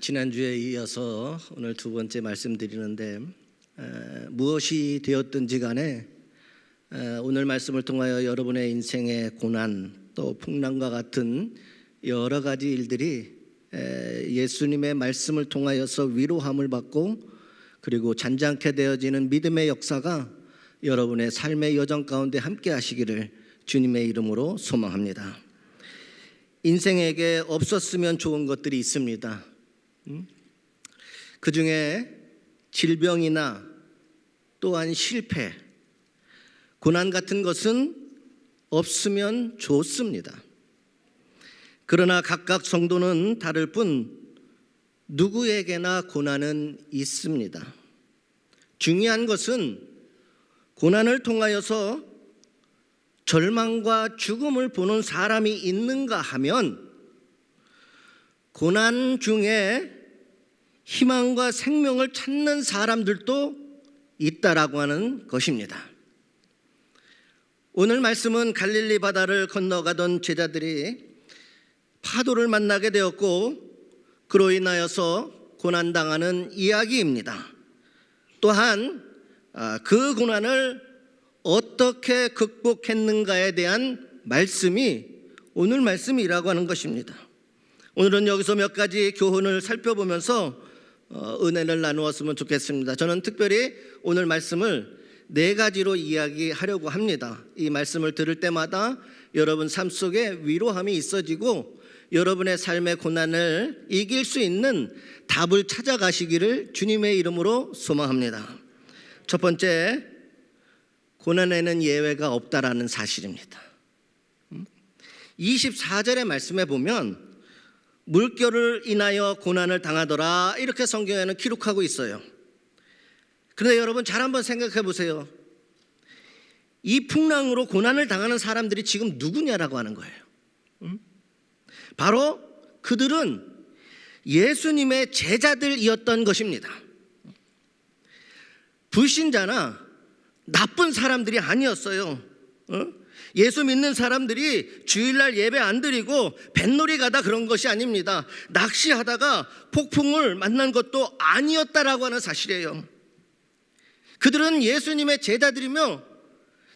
지난주에 이어서 오늘 두 번째 말씀드리는데 무엇이 되었든지 간에 오늘 말씀을 통하여 여러분의 인생의 고난 또 풍랑과 같은 여러 가지 일들이 예수님의 말씀을 통하여서 위로함을 받고 그리고 잔잔케 되어지는 믿음의 역사가 여러분의 삶의 여정 가운데 함께 하시기를 주님의 이름으로 소망합니다. 인생에게 없었으면 좋은 것들이 있습니다. 그 중에 질병이나 또한 실패, 고난 같은 것은 없으면 좋습니다. 그러나 각각 정도는 다를 뿐 누구에게나 고난은 있습니다. 중요한 것은 고난을 통하여서 절망과 죽음을 보는 사람이 있는가 하면 고난 중에 희망과 생명을 찾는 사람들도 있다라고 하는 것입니다. 오늘 말씀은 갈릴리 바다를 건너가던 제자들이 파도를 만나게 되었고 그로 인하여서 고난당하는 이야기입니다. 또한 그 고난을 어떻게 극복했는가에 대한 말씀이 오늘 말씀이라고 하는 것입니다. 오늘은 여기서 몇 가지 교훈을 살펴보면서 은혜를 나누었으면 좋겠습니다. 저는 특별히 오늘 말씀을 4가지로 이야기하려고 합니다. 이 말씀을 들을 때마다 여러분 삶 속에 위로함이 있어지고 여러분의 삶의 고난을 이길 수 있는 답을 찾아가시기를 주님의 이름으로 소망합니다. 첫 번째, 고난에는 예외가 없다라는 사실입니다. 24절의 말씀에 보면 물결을 인하여 고난을 당하더라 이렇게 성경에는 기록하고 있어요. 그런데 여러분 잘 한번 생각해 보세요. 이 풍랑으로 고난을 당하는 사람들이 지금 누구냐라고 하는 거예요. 바로 그들은 예수님의 제자들이었던 것입니다. 불신자나 나쁜 사람들이 아니었어요. 예수 믿는 사람들이 주일날 예배 안 드리고 뱃놀이 가다 그런 것이 아닙니다. 낚시하다가 폭풍을 만난 것도 아니었다라고 하는 사실이에요. 그들은 예수님의 제자들이며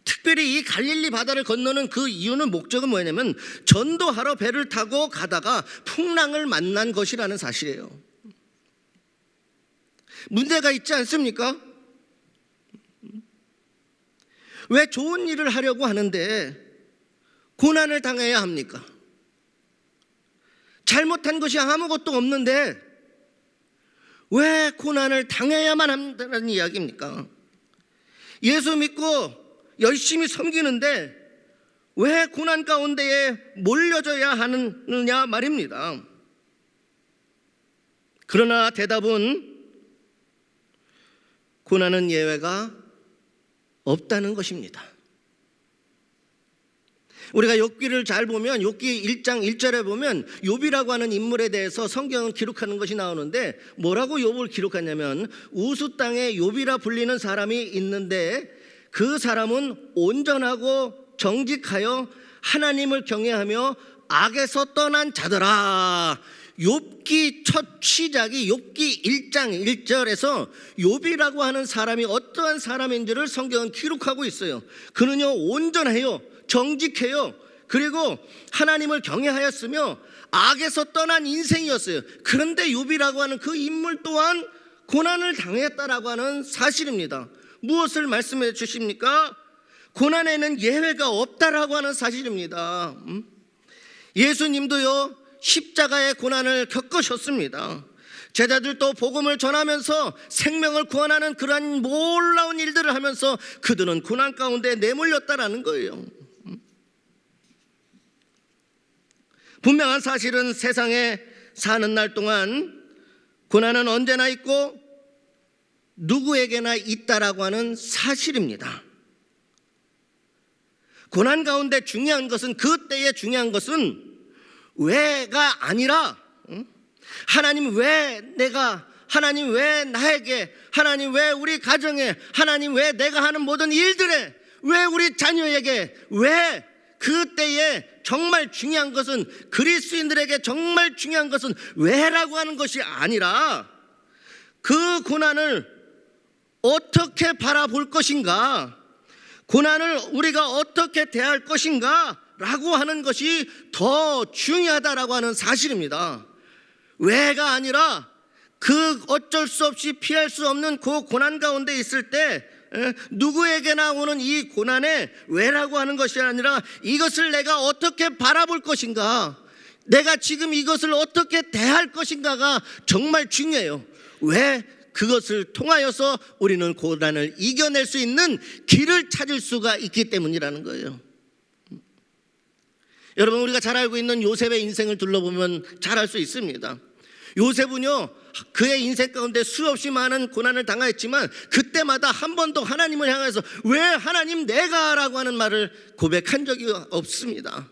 특별히 이 갈릴리 바다를 건너는 그 이유는 목적은 뭐냐면 전도하러 배를 타고 가다가 풍랑을 만난 것이라는 사실이에요. 문제가 있지 않습니까? 왜 좋은 일을 하려고 하는데 고난을 당해야 합니까? 잘못한 것이 아무것도 없는데 왜 고난을 당해야만 한다는 이야기입니까? 예수 믿고 열심히 섬기는데 왜 고난 가운데에 몰려져야 하느냐 말입니다. 그러나 대답은 고난은 예외가 없다는 것입니다. 우리가 욥기를 잘 보면 욥기 1장 1절에 보면 욥이라고 하는 인물에 대해서 성경은 기록하는 것이 나오는데 뭐라고 욥을 기록하냐면 우수 땅에 욥이라 불리는 사람이 있는데 그 사람은 온전하고 정직하여 하나님을 경외하며 악에서 떠난 자더라. 욥기 첫 시작이 욥기 1장 1절에서 욥이라고 하는 사람이 어떠한 사람인지를 성경은 기록하고 있어요. 그는요 온전해요, 정직해요, 그리고 하나님을 경외하였으며 악에서 떠난 인생이었어요. 그런데 욥이라고 하는 그 인물 또한 고난을 당했다라고 하는 사실입니다. 무엇을 말씀해 주십니까? 고난에는 예외가 없다라고 하는 사실입니다. 예수님도요 십자가의 고난을 겪으셨습니다. 제자들도 복음을 전하면서 생명을 구원하는 그러한 놀라운 일들을 하면서 그들은 고난 가운데 내몰렸다라는 거예요. 분명한 사실은 세상에 사는 날 동안 고난은 언제나 있고 누구에게나 있다라고 하는 사실입니다. 고난 가운데 중요한 것은 그때의 중요한 것은 왜가 아니라 하나님 왜 내가, 하나님 왜 나에게, 하나님 왜 우리 가정에, 하나님 왜 내가 하는 모든 일들에, 왜 우리 자녀에게, 왜 그때에 정말 중요한 것은, 그리스도인들에게 정말 중요한 것은 왜라고 하는 것이 아니라 그 고난을 어떻게 바라볼 것인가, 고난을 우리가 어떻게 대할 것인가 라고 하는 것이 더 중요하다라고 하는 사실입니다. 왜가 아니라 그 어쩔 수 없이 피할 수 없는 그 고난 가운데 있을 때 누구에게나 오는 이 고난에 왜라고 하는 것이 아니라 이것을 내가 어떻게 바라볼 것인가, 내가 지금 이것을 어떻게 대할 것인가가 정말 중요해요. 왜? 그것을 통하여서 우리는 고난을 이겨낼 수 있는 길을 찾을 수가 있기 때문이라는 거예요. 여러분, 우리가 잘 알고 있는 요셉의 인생을 둘러보면 잘 알 수 있습니다. 요셉은요, 그의 인생 가운데 수없이 많은 고난을 당하였지만 그때마다 한 번도 하나님을 향해서 왜 하나님 내가 라고 하는 말을 고백한 적이 없습니다.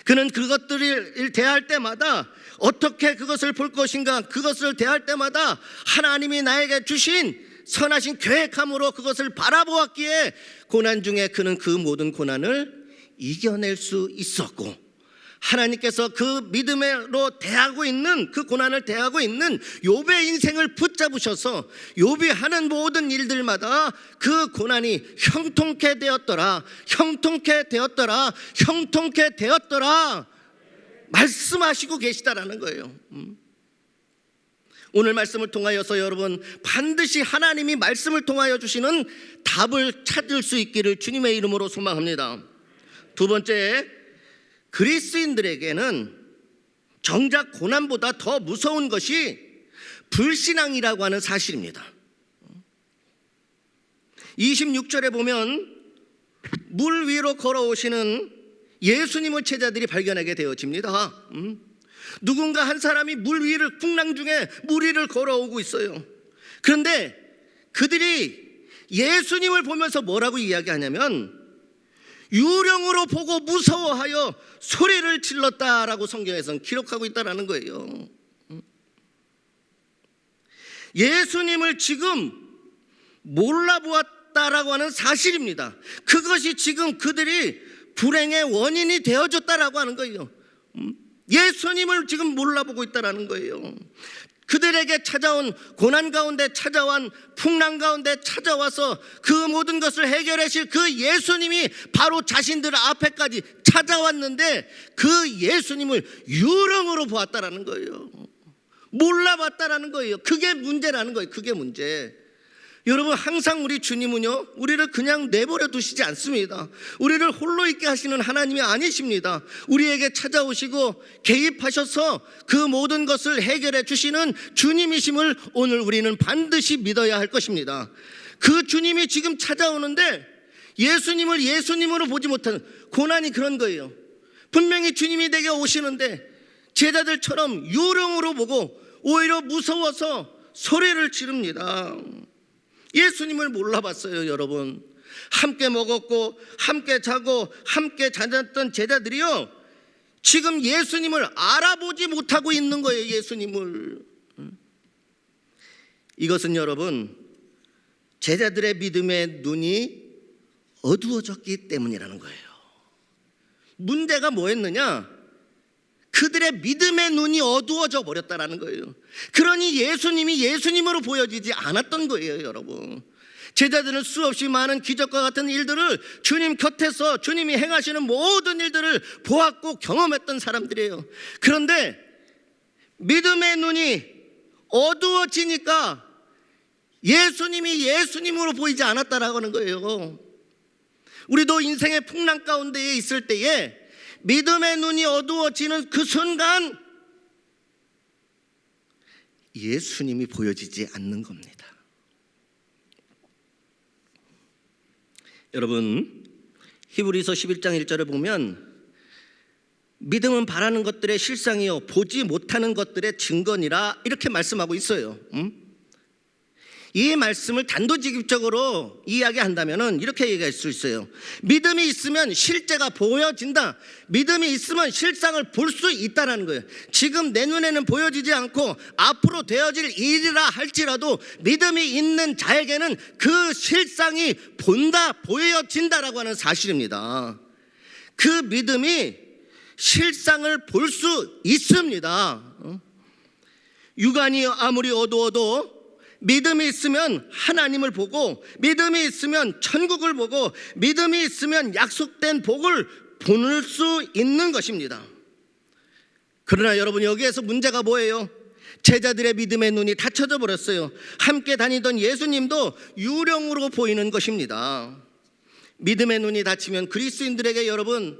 그는 그것들을 대할 때마다 어떻게 그것을 볼 것인가, 그것을 대할 때마다 하나님이 나에게 주신 선하신 계획함으로 그것을 바라보았기에 고난 중에 그는 그 모든 고난을 이겨낼 수 있었고, 하나님께서 그 믿음으로 대하고 있는, 그 고난을 대하고 있는 욥의 인생을 붙잡으셔서 욥이 하는 모든 일들마다 그 고난이 형통케 되었더라, 형통케 되었더라, 형통케 되었더라 말씀하시고 계시다라는 거예요. 오늘 말씀을 통하여서 여러분 반드시 하나님이 말씀을 통하여 주시는 답을 찾을 수 있기를 주님의 이름으로 소망합니다. 두 번째, 그리스도인들에게는 정작 고난보다 더 무서운 것이 불신앙이라고 하는 사실입니다. 26절에 보면 물 위로 걸어오시는 예수님의 제자들이 발견하게 되어집니다. 누군가 한 사람이 물 위를, 풍랑 중에 물 위를 걸어오고 있어요. 그런데 그들이 예수님을 보면서 뭐라고 이야기하냐면 유령으로 보고 무서워하여 소리를 질렀다라고 성경에서는 기록하고 있다는 거예요. 예수님을 지금 몰라보았다라고 하는 사실입니다. 그것이 지금 그들이 불행의 원인이 되어줬다라고 하는 거예요. 예수님을 지금 몰라보고 있다라는 거예요. 그들에게 찾아온 고난 가운데 찾아온 풍랑 가운데 찾아와서 그 모든 것을 해결하실 그 예수님이 바로 자신들 앞에까지 찾아왔는데 그 예수님을 유령으로 보았다라는 거예요. 몰라봤다라는 거예요. 그게 문제라는 거예요. 그게 문제. 여러분, 항상 우리 주님은요, 우리를 그냥 내버려 두시지 않습니다. 우리를 홀로 있게 하시는 하나님이 아니십니다. 우리에게 찾아오시고 개입하셔서 그 모든 것을 해결해 주시는 주님이심을 오늘 우리는 반드시 믿어야 할 것입니다. 그 주님이 지금 찾아오는데 예수님을 예수님으로 보지 못하는 고난이 그런 거예요. 분명히 주님이 내게 오시는데 제자들처럼 유령으로 보고 오히려 무서워서 소리를 지릅니다. 예수님을 몰라봤어요. 여러분, 함께 먹었고 함께 자고 함께 자녔던 제자들이요, 지금 예수님을 알아보지 못하고 있는 거예요. 예수님을. 이것은 여러분, 제자들의 믿음의 눈이 어두워졌기 때문이라는 거예요. 문제가 뭐였느냐? 그들의 믿음의 눈이 어두워져 버렸다라는 거예요. 그러니 예수님이 예수님으로 보여지지 않았던 거예요. 여러분, 제자들은 수없이 많은 기적과 같은 일들을 주님 곁에서 주님이 행하시는 모든 일들을 보았고 경험했던 사람들이에요. 그런데 믿음의 눈이 어두워지니까 예수님이 예수님으로 보이지 않았다라고 하는 거예요. 우리도 인생의 풍랑 가운데에 있을 때에 믿음의 눈이 어두워지는 그 순간 예수님이 보여지지 않는 겁니다. 여러분, 히브리서 11장 1절을 보면 믿음은 바라는 것들의 실상이요 보지 못하는 것들의 증거니라 이렇게 말씀하고 있어요. 이 말씀을 단도직입적으로 이야기한다면 이렇게 얘기할 수 있어요. 믿음이 있으면 실제가 보여진다. 믿음이 있으면 실상을 볼 수 있다는 거예요. 지금 내 눈에는 보여지지 않고 앞으로 되어질 일이라 할지라도 믿음이 있는 자에게는 그 실상이 보여진다라고 하는 사실입니다. 그 믿음이 실상을 볼 수 있습니다. 육안이 아무리 어두워도 믿음이 있으면 하나님을 보고, 믿음이 있으면 천국을 보고, 믿음이 있으면 약속된 복을 볼 수 있는 것입니다. 그러나 여러분, 여기에서 문제가 뭐예요? 제자들의 믿음의 눈이 닫혀져 버렸어요. 함께 다니던 예수님도 유령으로 보이는 것입니다. 믿음의 눈이 닫히면, 그리스도인들에게 여러분,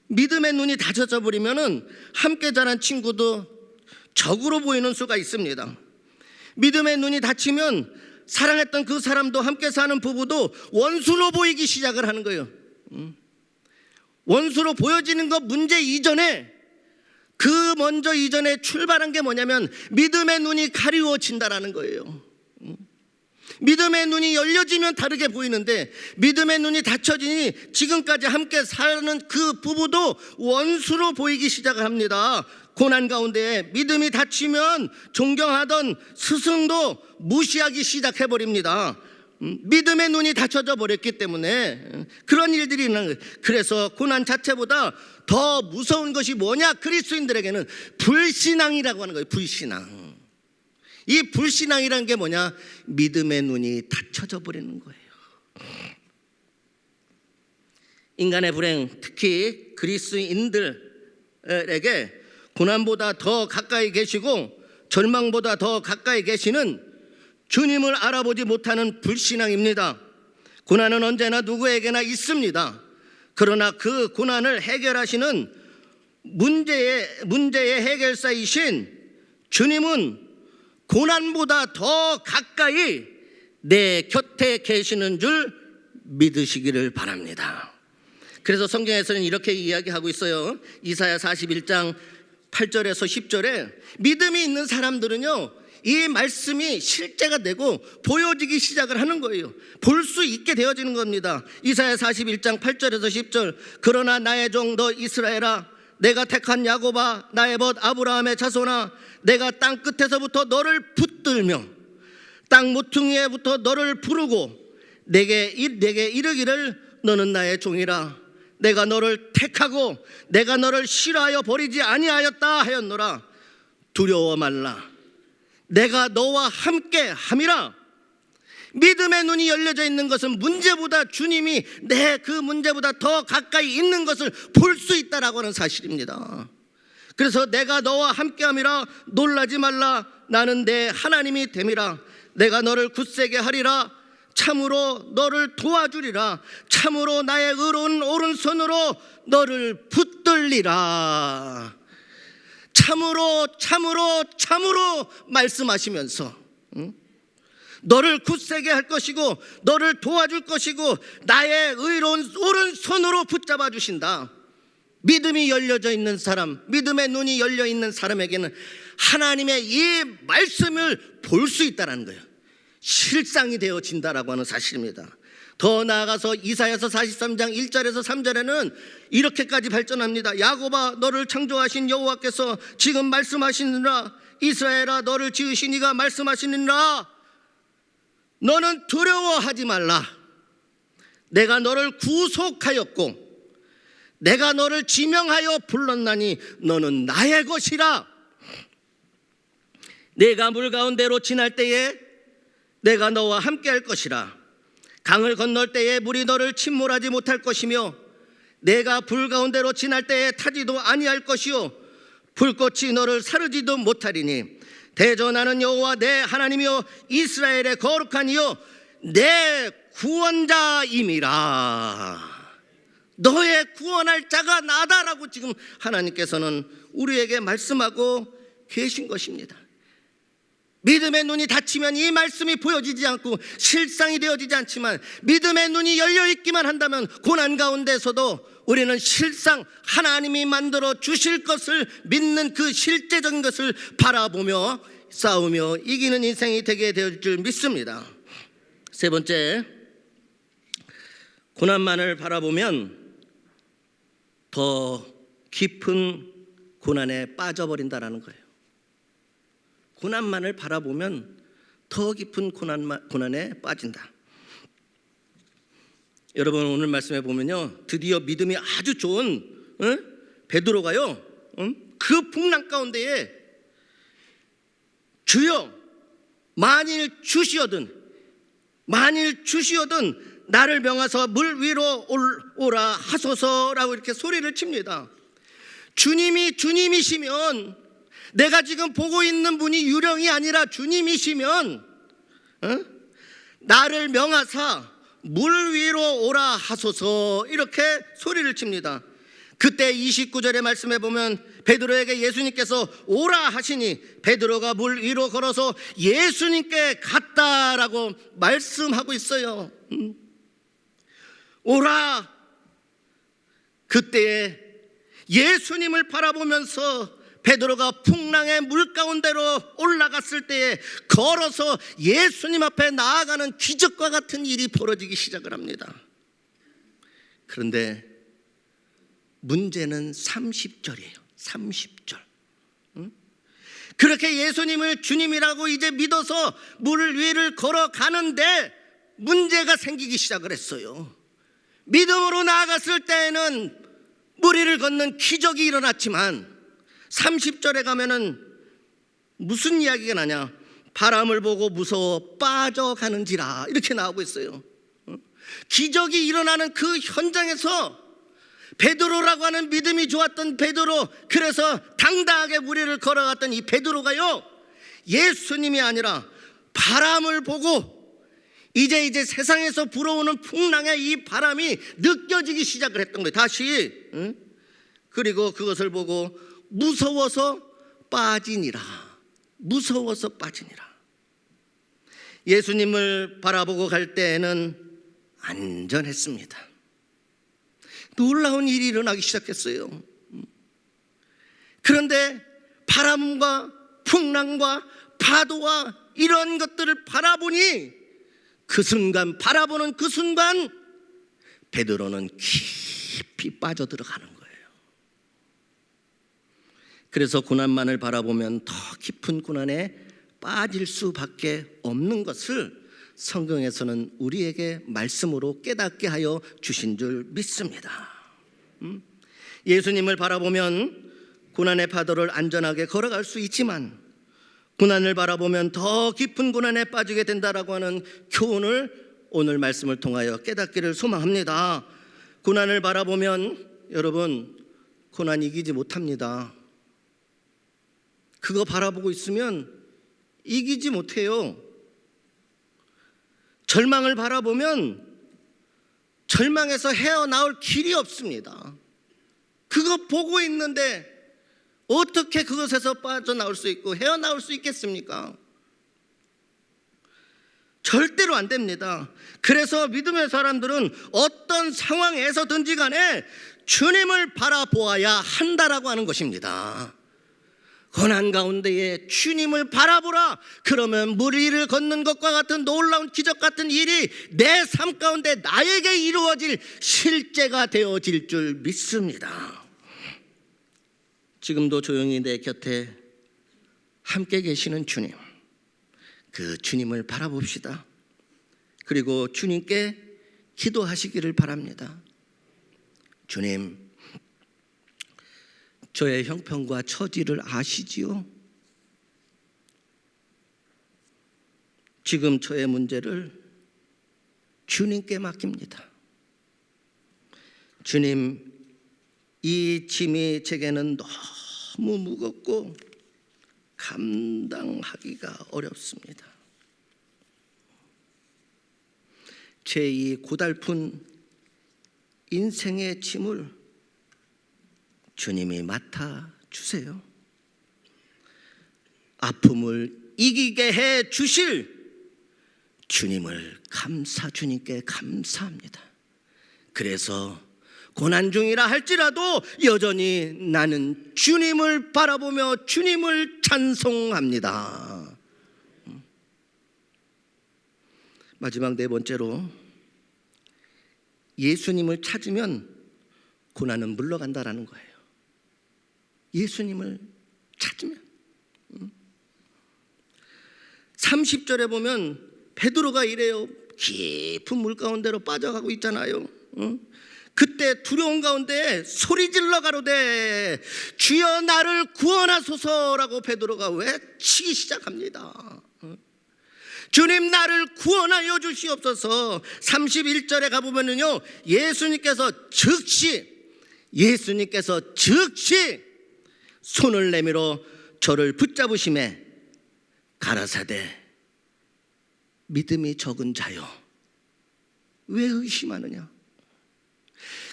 믿음의 눈이 닫혀져 버리면은 함께 자란 친구도 적으로 보이는 수가 있습니다. 믿음의 눈이 닫히면 사랑했던 그 사람도, 함께 사는 부부도 원수로 보이기 시작을 하는 거예요. 원수로 보여지는 것 문제 이전에, 그 먼저 이전에 출발한 게 뭐냐면 믿음의 눈이 가리워진다라는 거예요. 믿음의 눈이 열려지면 다르게 보이는데, 믿음의 눈이 닫혀지니 지금까지 함께 사는 그 부부도 원수로 보이기 시작을 합니다. 고난 가운데 믿음이 닫히면 존경하던 스승도 무시하기 시작해버립니다. 믿음의 눈이 닫혀져 버렸기 때문에 그런 일들이 있는 거예요. 그래서 고난 자체보다 더 무서운 것이 뭐냐? 그리스도인들에게는 불신앙이라고 하는 거예요. 불신앙. 이 불신앙이라는 게 뭐냐? 믿음의 눈이 닫혀져 버리는 거예요. 인간의 불행, 특히 그리스도인들에게 고난보다 더 가까이 계시고 절망보다 더 가까이 계시는 주님을 알아보지 못하는 불신앙입니다. 고난은 언제나 누구에게나 있습니다. 그러나 그 고난을 해결하시는 문제의 해결사이신 주님은 고난보다 더 가까이 내 곁에 계시는 줄 믿으시기를 바랍니다. 그래서 성경에서는 이렇게 이야기하고 있어요. 이사야 41장 8절에서 10절에 믿음이 있는 사람들은요, 이 말씀이 실제가 되고 보여지기 시작을 하는 거예요. 볼 수 있게 되어지는 겁니다. 이사야 41장 8절에서 10절. 그러나 나의 종 너 이스라엘아, 내가 택한 야곱아, 나의 벗 아브라함의 자손아, 내가 땅 끝에서부터 너를 붙들며 땅 모퉁이에부터 너를 부르고 내게 이르기를 너는 나의 종이라. 내가 너를 택하고 내가 너를 싫어하여 버리지 아니하였다 하였노라. 두려워 말라. 내가 너와 함께 함이라. 믿음의 눈이 열려져 있는 것은 문제보다 주님이 내 그 문제보다 더 가까이 있는 것을 볼 수 있다라고 하는 사실입니다. 그래서 내가 너와 함께 함이라. 놀라지 말라. 나는 내 하나님이 됨이라. 내가 너를 굳세게 하리라. 참으로 너를 도와주리라. 참으로 나의 의로운 오른손으로 너를 붙들리라. 참으로 말씀하시면서 너를 굳세게 할 것이고 너를 도와줄 것이고 나의 의로운 오른손으로 붙잡아 주신다. 믿음이 열려져 있는 사람, 믿음의 눈이 열려 있는 사람에게는 하나님의 이 말씀을 볼 수 있다는 거예요. 실상이 되어진다라고 하는 사실입니다. 더 나아가서 이사야서 43장 1절에서 3절에는 이렇게까지 발전합니다. 야곱아, 너를 창조하신 여호와께서 지금 말씀하시느라. 이스라엘아, 너를 지으신 이가 말씀하시느라. 너는 두려워하지 말라. 내가 너를 구속하였고 내가 너를 지명하여 불렀나니 너는 나의 것이라. 내가 물 가운데로 지날 때에 내가 너와 함께 할 것이라. 강을 건널 때에 물이 너를 침몰하지 못할 것이며 내가 불 가운데로 지날 때에 타지도 아니할 것이요 불꽃이 너를 사르지도 못하리니 대전하는 여호와 내 하나님이요 이스라엘의 거룩한 이요 내 구원자임이라. 너의 구원할 자가 나다라고 지금 하나님께서는 우리에게 말씀하고 계신 것입니다. 믿음의 눈이 닫히면 이 말씀이 보여지지 않고 실상이 되어지지 않지만 믿음의 눈이 열려있기만 한다면 고난 가운데서도 우리는 실상 하나님이 만들어 주실 것을 믿는 그 실제적인 것을 바라보며 싸우며 이기는 인생이 되게 될 줄 믿습니다. 세 번째, 고난만을 바라보면 더 깊은 고난에 빠져버린다는 거예요. 고난만을 바라보면 더 깊은 고난에 빠진다. 여러분 오늘 말씀해 보면요, 드디어 믿음이 아주 좋은 베드로가요, 그 풍랑 가운데에 주여 만일 주시어든 나를 명하사 물 위로 오라 하소서라고 이렇게 소리를 칩니다. 주님이 주님이시면, 내가 지금 보고 있는 분이 유령이 아니라 주님이시면 나를 명하사 물 위로 오라 하소서 이렇게 소리를 칩니다. 그때 29절의 말씀에 보면 베드로에게 예수님께서 오라 하시니 베드로가 물 위로 걸어서 예수님께 갔다라고 말씀하고 있어요. 오라. 그때에 예수님을 바라보면서 베드로가 풍랑의 물 가운데로 올라갔을 때에 걸어서 예수님 앞에 나아가는 기적과 같은 일이 벌어지기 시작을 합니다. 그런데 문제는 30절이에요. 30절. 그렇게 예수님을 주님이라고 이제 믿어서 물 위를 걸어가는데 문제가 생기기 시작을 했어요. 믿음으로 나아갔을 때에는 물 위를 걷는 기적이 일어났지만 30절에 가면은 무슨 이야기가 나냐? 바람을 보고 무서워 빠져가는지라 이렇게 나오고 있어요. 기적이 일어나는 그 현장에서 베드로라고 하는 믿음이 좋았던 베드로, 그래서 당당하게 물 위를 걸어갔던 이 베드로가요, 예수님이 아니라 바람을 보고 이제 세상에서 불어오는 풍랑의 이 바람이 느껴지기 시작을 했던 거예요. 다시. 그리고 그것을 보고 무서워서 빠지니라. 무서워서 빠지니라. 예수님을 바라보고 갈 때에는 안전했습니다. 놀라운 일이 일어나기 시작했어요. 그런데 바람과 풍랑과 파도와 이런 것들을 바라보니 바라보는 그 순간 베드로는 깊이 빠져들어가는 거예요. 그래서 고난만을 바라보면 더 깊은 고난에 빠질 수밖에 없는 것을 성경에서는 우리에게 말씀으로 깨닫게 하여 주신 줄 믿습니다. 예수님을 바라보면 고난의 파도를 안전하게 걸어갈 수 있지만 고난을 바라보면 더 깊은 고난에 빠지게 된다라고 하는 교훈을 오늘 말씀을 통하여 깨닫기를 소망합니다. 고난을 바라보면 여러분 고난 이기지 못합니다. 그거 바라보고 있으면 이기지 못해요. 절망을 바라보면 절망에서 헤어나올 길이 없습니다. 그거 보고 있는데 어떻게 그것에서 빠져나올 수 있고 헤어나올 수 있겠습니까? 절대로 안 됩니다. 그래서 믿음의 사람들은 어떤 상황에서든지 간에 주님을 바라보아야 한다라고 하는 것입니다. 고난 가운데에 주님을 바라보라. 그러면 물 위를 걷는 것과 같은 놀라운 기적 같은 일이 내 삶 가운데 나에게 이루어질 실제가 되어질 줄 믿습니다. 지금도 조용히 내 곁에 함께 계시는 주님, 그 주님을 바라봅시다. 그리고 주님께 기도하시기를 바랍니다. 주님, 저의 형편과 처지를 아시지요? 지금 저의 문제를 주님께 맡깁니다. 주님, 이 짐이 제게는 너무 무겁고 감당하기가 어렵습니다. 제 이 고달픈 인생의 짐을 주님이 맡아주세요. 아픔을 이기게 해 주실 주님을 주님께 감사합니다. 그래서 고난 중이라 할지라도 여전히 나는 주님을 바라보며 주님을 찬송합니다. 마지막 네 번째로, 예수님을 찾으면 고난은 물러간다라는 거예요. 예수님을 찾으면. 30절에 보면 베드로가 이래요. 깊은 물 가운데로 빠져가고 있잖아요. 그때 두려운 가운데 소리질러 가로되 주여 나를 구원하소서라고 베드로가 외치기 시작합니다. 주님 나를 구원하여 주시옵소서. 31절에 가보면요, 예수님께서 즉시 손을 내밀어 저를 붙잡으심에 가라사대 믿음이 적은 자여 왜 의심하느냐.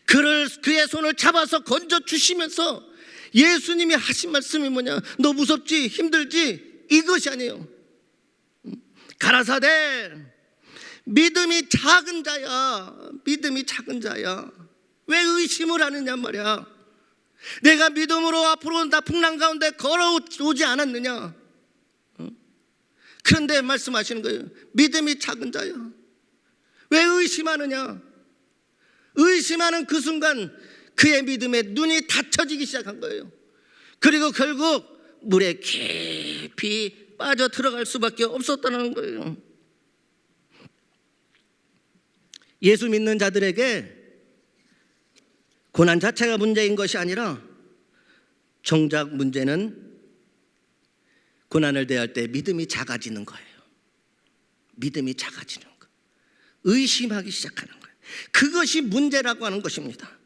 그의 손을 잡아서 건져 주시면서 예수님이 하신 말씀이 뭐냐, 너 무섭지 힘들지 이것이 아니에요. 가라사대 믿음이 작은 자야, 믿음이 작은 자야 왜 의심을 하느냐 말이야. 내가 믿음으로 앞으로 나 풍랑 가운데 걸어오지 않았느냐. 그런데 말씀하시는 거예요. 믿음이 작은 자야 왜 의심하느냐. 의심하는 그 순간 그의 믿음에 눈이 닫혀지기 시작한 거예요. 그리고 결국 물에 깊이 빠져 들어갈 수밖에 없었다는 거예요. 예수 믿는 자들에게 고난 자체가 문제인 것이 아니라 정작 문제는 고난을 대할 때 믿음이 작아지는 거예요. 믿음이 작아지는 거, 의심하기 시작하는 거예요. 그것이 문제라고 하는 것입니다.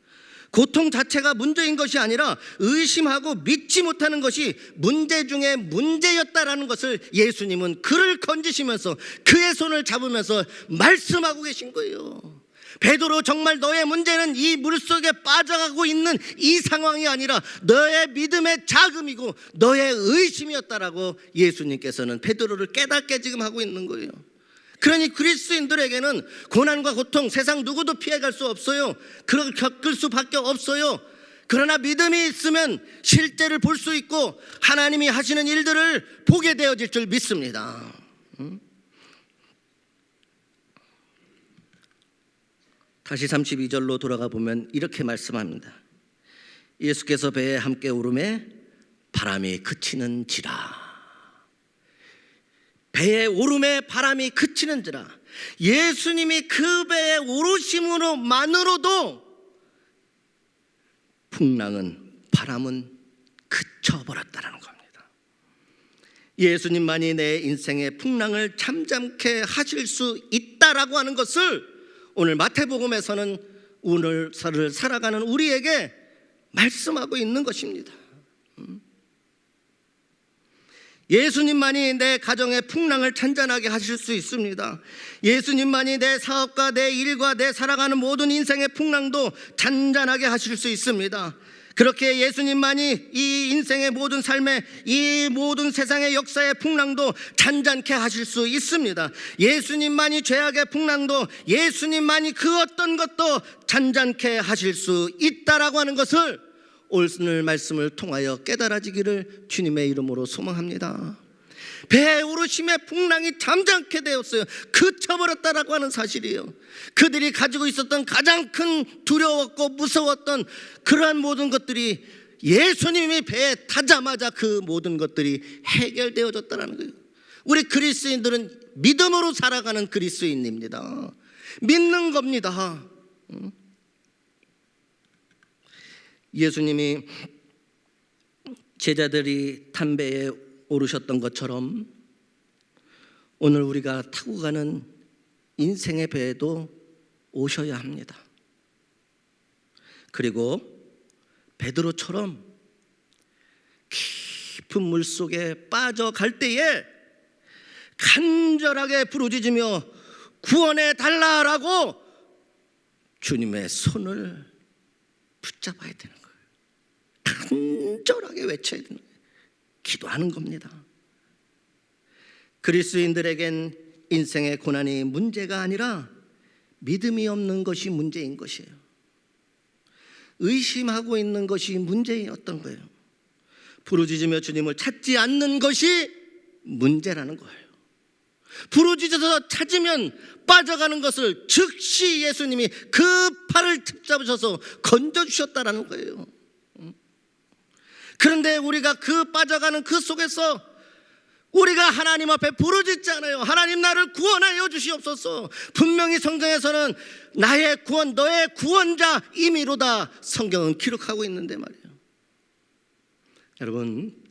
고통 자체가 문제인 것이 아니라 의심하고 믿지 못하는 것이 문제 중에 문제였다라는 것을 예수님은 그를 건지시면서 그의 손을 잡으면서 말씀하고 계신 거예요. 베드로, 정말 너의 문제는 이 물속에 빠져가고 있는 이 상황이 아니라 너의 믿음의 자금이고 너의 의심이었다라고 예수님께서는 베드로를 깨닫게 지금 하고 있는 거예요. 그러니 그리스도인들에게는 고난과 고통 세상 누구도 피해갈 수 없어요. 그걸 겪을 수밖에 없어요. 그러나 믿음이 있으면 실제를 볼 수 있고 하나님이 하시는 일들을 보게 되어질 줄 믿습니다. 다시 32절로 돌아가 보면 이렇게 말씀합니다. 예수께서 배에 함께 오르매 바람이 그치는지라. 배에 오름에 바람이 그치는지라. 예수님이 그 배에 오르심으로만으로도 풍랑은, 바람은 그쳐버렸다는 겁니다. 예수님만이 내 인생의 풍랑을 잠잠케 하실 수 있다라고 하는 것을 오늘 마태복음에서는 오늘 살아가는 우리에게 말씀하고 있는 것입니다. 예수님만이 내 가정의 풍랑을 잔잔하게 하실 수 있습니다. 예수님만이 내 사업과 내 일과 내 살아가는 모든 인생의 풍랑도 잔잔하게 하실 수 있습니다. 그렇게 예수님만이 이 인생의 모든 삶의 이 모든 세상의 역사의 풍랑도 잔잔케 하실 수 있습니다. 예수님만이 죄악의 풍랑도, 예수님만이 그 어떤 것도 잔잔케 하실 수 있다라고 하는 것을 오늘 말씀을 통하여 깨달아지기를 주님의 이름으로 소망합니다. 배에 오르심의 풍랑이 잠잠케 되었어요. 그쳐버렸다라고 하는 사실이에요. 그들이 가지고 있었던 가장 큰 두려웠고 무서웠던 그러한 모든 것들이 예수님이 배에 타자마자 그 모든 것들이 해결되어졌다는 거예요. 우리 그리스도인들은 믿음으로 살아가는 그리스도인입니다. 믿는 겁니다. 예수님이 제자들이 탄 배에 오르셨던 것처럼 오늘 우리가 타고 가는 인생의 배에도 오셔야 합니다. 그리고 베드로처럼 깊은 물속에 빠져갈 때에 간절하게 부르짖으며 구원해 달라라고 주님의 손을 붙잡아야 되는 거예요. 간절하게 외쳐야 되는 거예요. 기도하는 겁니다. 그리스도인들에겐 인생의 고난이 문제가 아니라 믿음이 없는 것이 문제인 것이에요. 의심하고 있는 것이 문제였던 거예요. 부르짖으며 주님을 찾지 않는 것이 문제라는 거예요. 부르짖어서 찾으면 빠져가는 것을 즉시 예수님이 그 팔을 잡으셔서 건져주셨다라는 거예요. 그런데 우리가 그 빠져가는 그 속에서 우리가 하나님 앞에 부르짖잖아요. 하나님 나를 구원하여 주시옵소서. 분명히 성경에서는 나의 구원, 너의 구원자 임의로다 성경은 기록하고 있는데 말이에요. 여러분,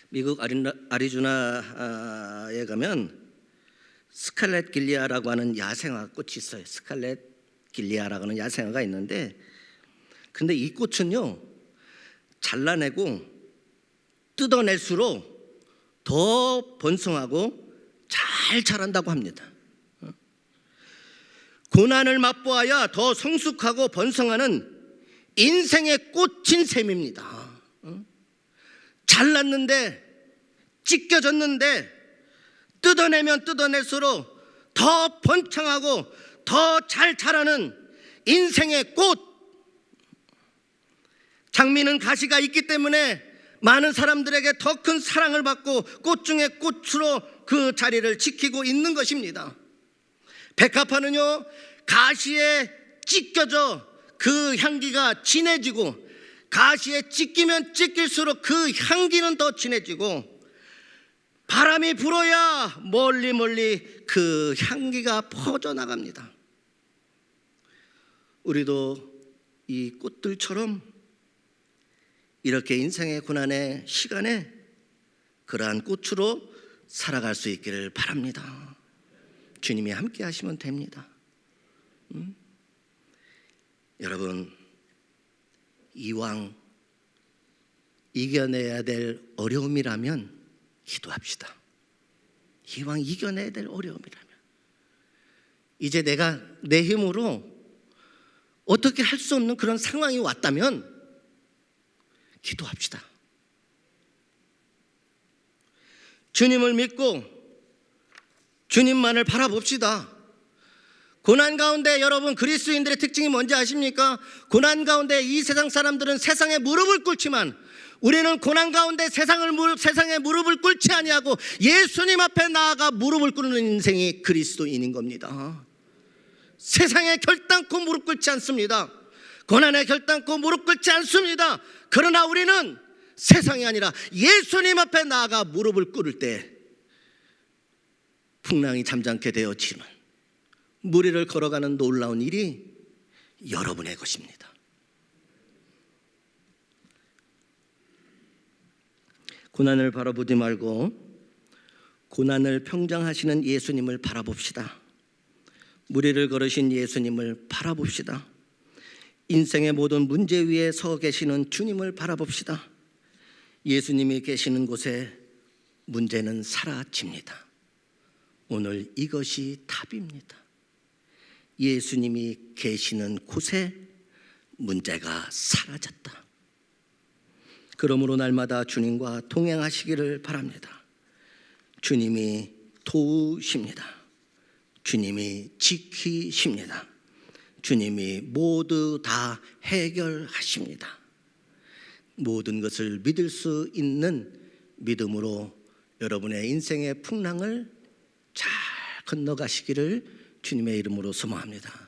미국 아리조나에 가면 스칼렛 길리아라고 하는 야생화 꽃이 있어요. 스칼렛 길리아라고 하는 야생화가 있는데, 근데 이 꽃은요, 잘라내고 뜯어낼수록 더 번성하고 잘 자란다고 합니다. 고난을 맛보아야 더 성숙하고 번성하는 인생의 꽃인 셈입니다. 잘랐는데, 찢겨졌는데 뜯어내면 뜯어낼수록 더 번창하고 더 잘 자라는 인생의 꽃. 장미는 가시가 있기 때문에 많은 사람들에게 더 큰 사랑을 받고 꽃 중에 꽃으로 그 자리를 지키고 있는 것입니다. 백합화는요, 가시에 찢겨져 그 향기가 진해지고, 가시에 찢기면 찢길수록 그 향기는 더 진해지고, 바람이 불어야 멀리 멀리 그 향기가 퍼져나갑니다. 우리도 이 꽃들처럼 이렇게 인생의 고난의 시간에 그러한 꽃으로 살아갈 수 있기를 바랍니다. 주님이 함께 하시면 됩니다. 여러분, 이왕 이겨내야 될 어려움이라면 기도합시다. 이왕 이겨내야 될 어려움이라면, 이제 내가 내 힘으로 어떻게 할 수 없는 그런 상황이 왔다면 기도합시다. 주님을 믿고 주님만을 바라봅시다. 고난 가운데, 여러분, 그리스도인들의 특징이 뭔지 아십니까? 고난 가운데 이 세상 사람들은 세상에 무릎을 꿇지만, 우리는 고난 가운데 세상에 무릎을 꿇지 아니하고 예수님 앞에 나아가 무릎을 꿇는 인생이 그리스도인인 겁니다. 세상에 결단코 무릎 꿇지 않습니다. 고난에 결단코 무릎 꿇지 않습니다. 그러나 우리는 세상이 아니라 예수님 앞에 나아가 무릎을 꿇을 때 풍랑이 잠잠게 되어지는, 무리를 걸어가는 놀라운 일이 여러분의 것입니다. 고난을 바라보지 말고 고난을 평정하시는 예수님을 바라봅시다. 무리를 걸으신 예수님을 바라봅시다. 인생의 모든 문제 위에 서 계시는 주님을 바라봅시다. 예수님이 계시는 곳에 문제는 사라집니다. 오늘 이것이 답입니다. 예수님이 계시는 곳에 문제가 사라졌다. 그러므로 날마다 주님과 동행하시기를 바랍니다. 주님이 도우십니다. 주님이 지키십니다. 주님이 모두 다 해결하십니다. 모든 것을 믿을 수 있는 믿음으로 여러분의 인생의 풍랑을 잘 건너가시기를 주님의 이름으로 소망합니다.